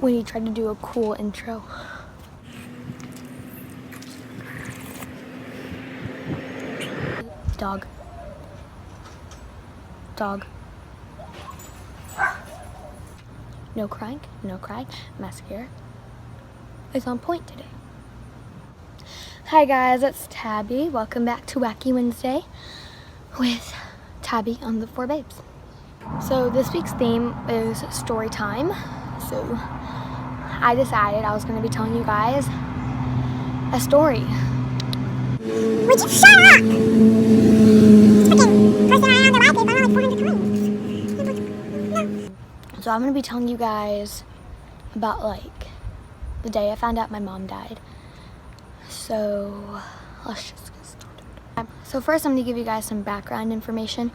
when he tried to do a cool intro. Dog. Dog. No crying, no crying. Mascara is on point today. Hi guys, it's Tabi. Welcome back to Wacky Wednesday with Tabi on the 4 Babes. So this week's theme is story time. So I decided I was going to be telling you guys a story. Would you shut up? Freaking person around the life like 400 times. So I'm going to be telling you guys about like the day I found out my mom died. So let's just get started. So first I'm going to give you guys some background information.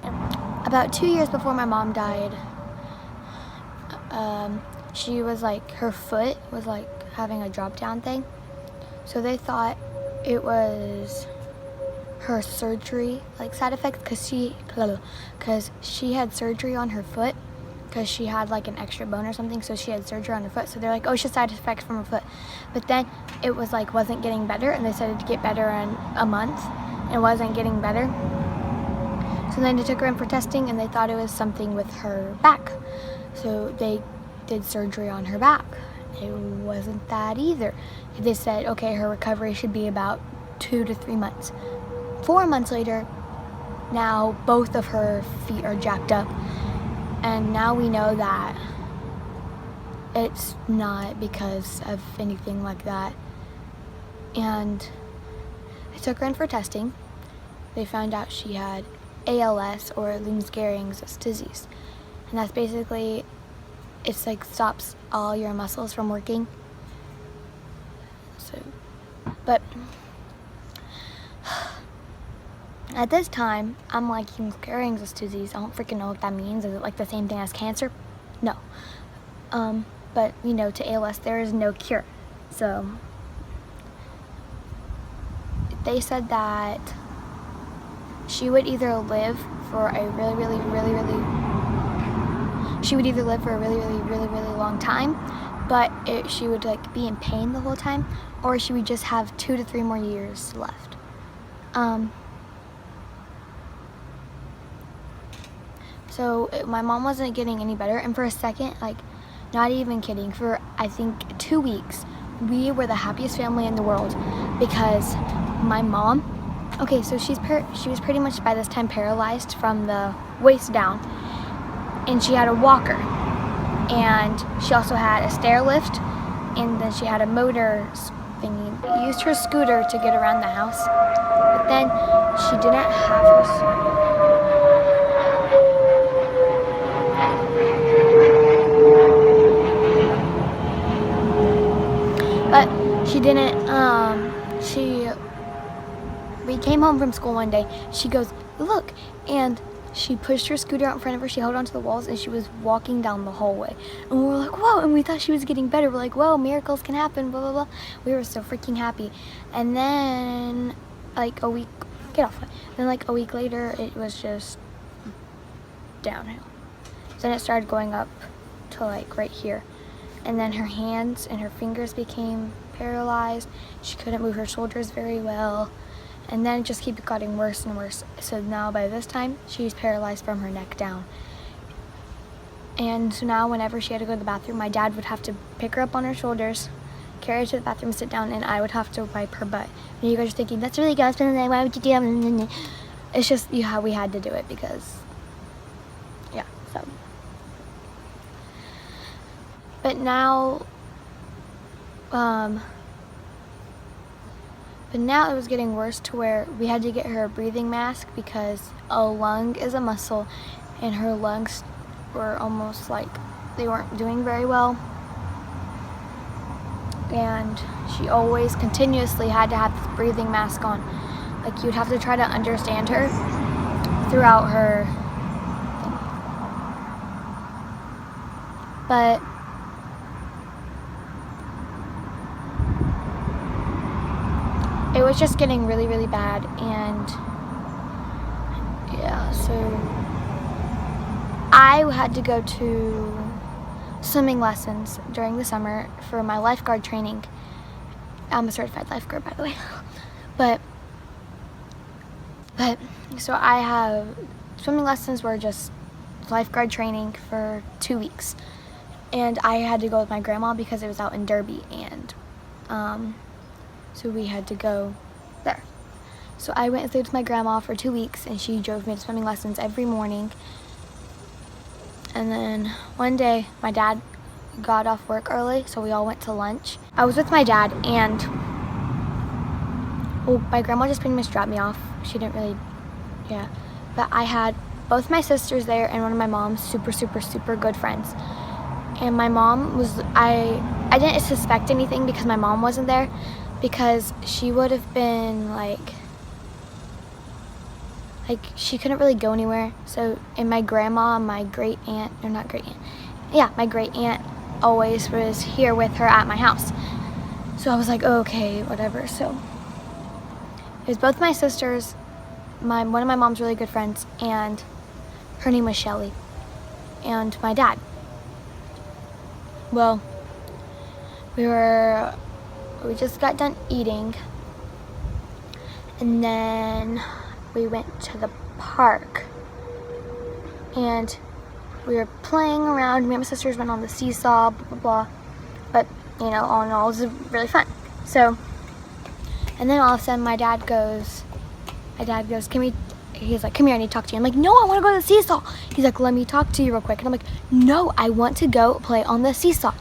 About 2 years before my mom died, she was like, her foot was like having a drop down thing. So they thought it was her surgery like side effects because she had surgery on her foot because she had like an extra bone or something, so she had surgery on her foot. So they're like, oh, she has side effects from her foot. But then it was like wasn't getting better, and they said it'd get better in a month, and it wasn't getting better. So then they took her in for testing, and they thought it was something with her back. So they did surgery on her back. It wasn't that either. They said, okay, her recovery should be about 2 to 3 months. 4 months later, now both of her feet are jacked up. And now we know that it's not because of anything like that. And I took her in for testing. They found out she had ALS, or Lou-Gehrig's disease. And that's basically, it's like stops all your muscles from working. So, but at this time, I'm like, Lou-Gehrig's disease, I don't freaking know what that means. Is it like the same thing as cancer? No. But you know, to ALS, there is no cure. So, they said that she would either live for a really long time, but she would like be in pain the whole time, or she would just have 2 to 3 more years left. So my mom wasn't getting any better, and for a second, like, not even kidding, for I think 2 weeks, we were the happiest family in the world because my mom, okay, so she was pretty much by this time paralyzed from the waist down, and she had a walker, and she also had a stair lift, and then she had a motor thingy. Used her scooter to get around the house, but then she didn't have we came home from school one day, she goes, look, and she pushed her scooter out in front of her, she held onto the walls, and she was walking down the hallway. And we were like, whoa, and we thought she was getting better. We're like, whoa, miracles can happen, blah, blah, blah. We were so freaking happy. And then, like a week, then like a week later, it was just downhill. Then it started going up to like right here. And then her hands and her fingers became paralyzed. She couldn't move her shoulders very well. And then it just kept getting worse and worse. So now by this time, she's paralyzed from her neck down. And so now whenever she had to go to the bathroom, my dad would have to pick her up on her shoulders, carry her to the bathroom, sit down, and I would have to wipe her butt. And you guys are thinking, that's really gross, why would you do that? It's just we had to do it because, yeah, so. But now, it was getting worse to where we had to get her a breathing mask because a lung is a muscle, and her lungs were almost like they weren't doing very well. And she always continuously had to have this breathing mask on. Like, you'd have to try to understand her throughout her thing. But it was just getting really bad, and yeah, so I had to go to swimming lessons during the summer for my lifeguard training. I'm a certified lifeguard, by the way. But so I have swimming lessons were just lifeguard training for 2 weeks, and I had to go with my grandma because it was out in Derby, and so we had to go there. So I went and stayed with my grandma for 2 weeks, and she drove me to swimming lessons every morning. And then one day my dad got off work early, so we all went to lunch. I was with my dad, and my grandma just pretty much dropped me off. She didn't really, but I had both my sisters there and one of my mom's super good friends. And my mom was, I didn't suspect anything because my mom wasn't there, because she would have been like she couldn't really go anywhere. So, and my grandma, my great aunt, or not great aunt, my great aunt always was here with her at my house. So I was like, oh, okay, whatever. So it was both my sisters, one of my mom's really good friends, and her name was Shelly, and my dad. Well, we just got done eating, and then we went to the park, and we were playing around. Me and my sisters went on the seesaw, blah, blah, blah. But, all in all, it was really fun. So, and then all of a sudden, my dad goes, he's like, come here, I need to talk to you. I'm like, no, I want to go to the seesaw. He's like, let me talk to you real quick. And I'm like, no, I want to go play on the seesaw.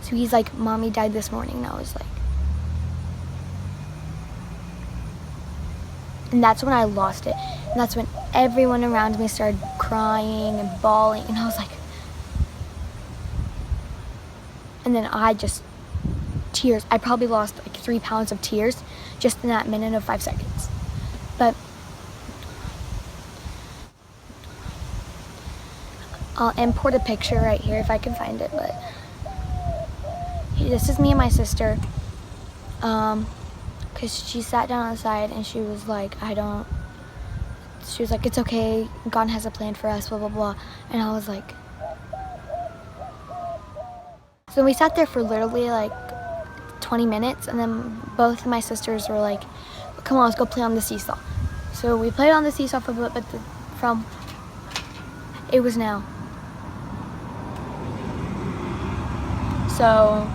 So he's like, Mommy died this morning. And I was like, and that's when I lost it. And that's when everyone around me started crying and bawling. And I was like, and then tears. I probably lost like 3 pounds of tears just in that minute of 5 seconds. But I'll import a picture right here if I can find it. But this is me and my sister. Because she sat down on the side and she was like, it's okay, God has a plan for us, blah, blah, blah. And I was like, so we sat there for literally like 20 minutes, and then both of my sisters were like, come on, let's go play on the seesaw. So we played on the seesaw for a bit, but it was now. So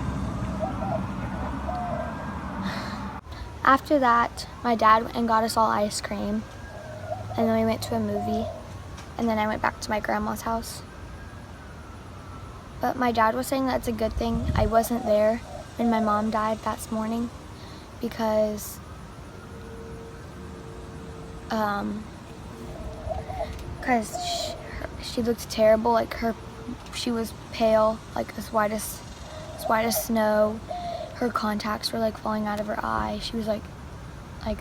after that, my dad went and got us all ice cream, and then we went to a movie, and then I went back to my grandma's house. But my dad was saying that it's a good thing I wasn't there when my mom died that morning, because she looked terrible. Like she was pale, like as white as snow. Her contacts were like falling out of her eye. She was like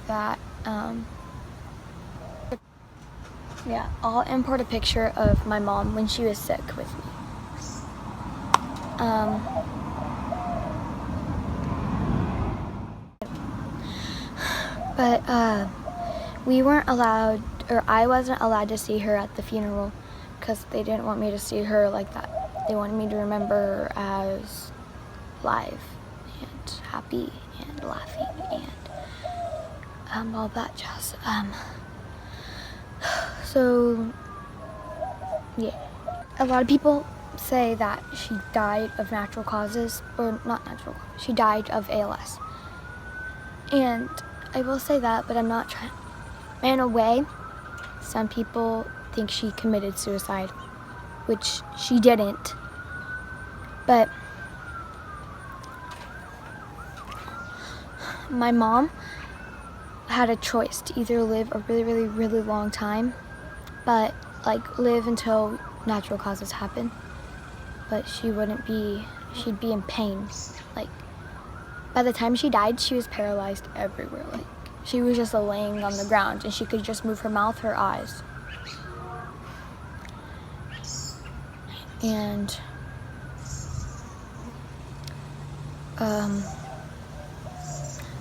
that. I'll import a picture of my mom when she was sick with me. But we weren't allowed, or I wasn't allowed to see her at the funeral, because they didn't want me to see her like that. They wanted me to remember her as live and happy and laughing and all that jazz. So yeah, a lot of people say that she died of natural causes, or not natural causes, she died of ALS. And I will say that, but I'm not trying. In a way, some people think she committed suicide, which she didn't. But my mom had a choice to either live a really long time, but like live until natural causes happen. But she'd be in pain. Like, by the time she died, she was paralyzed everywhere. Like, she was just laying on the ground, and she could just move her mouth, her eyes. And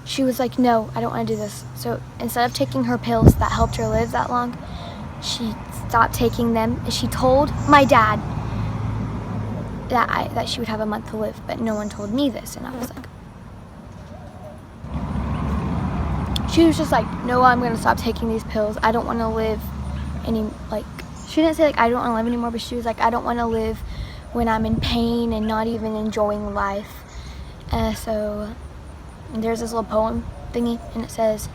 she was like, no, I don't want to do this. So instead of taking her pills that helped her live that long, she stopped taking them, and she told my dad that she would have a month to live, but no one told me this, and I was like, she was just like, no, I'm gonna stop taking these pills. I don't want to live any, like, she didn't say like I don't want to live anymore, but she was like, I don't want to live when I'm in pain and not even enjoying life. So there's this little poem thingy, and it says,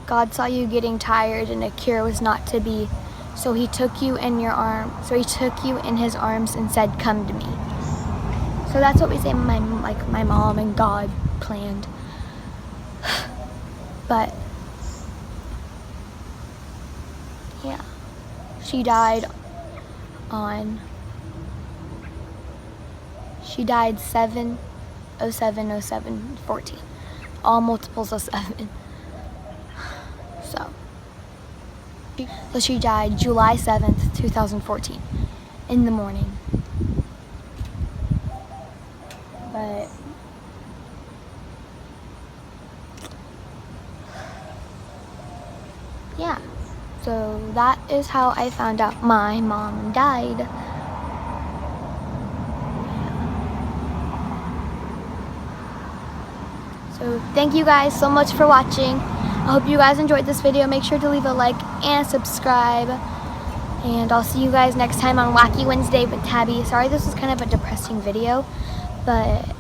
God saw you getting tired and a cure was not to be, so he took you in his arms and said, come to me. So that's what we say my mom and God planned. But yeah, she died 7/07/07/14, all multiples of 7. So she died July 7th, 2014, in the morning. But yeah, so that is how I found out my mom died. So thank you guys so much for watching. I hope you guys enjoyed this video. Make sure to leave a like and subscribe. And I'll see you guys next time on Wacky Wednesday with Tabi. Sorry this was kind of a depressing video, but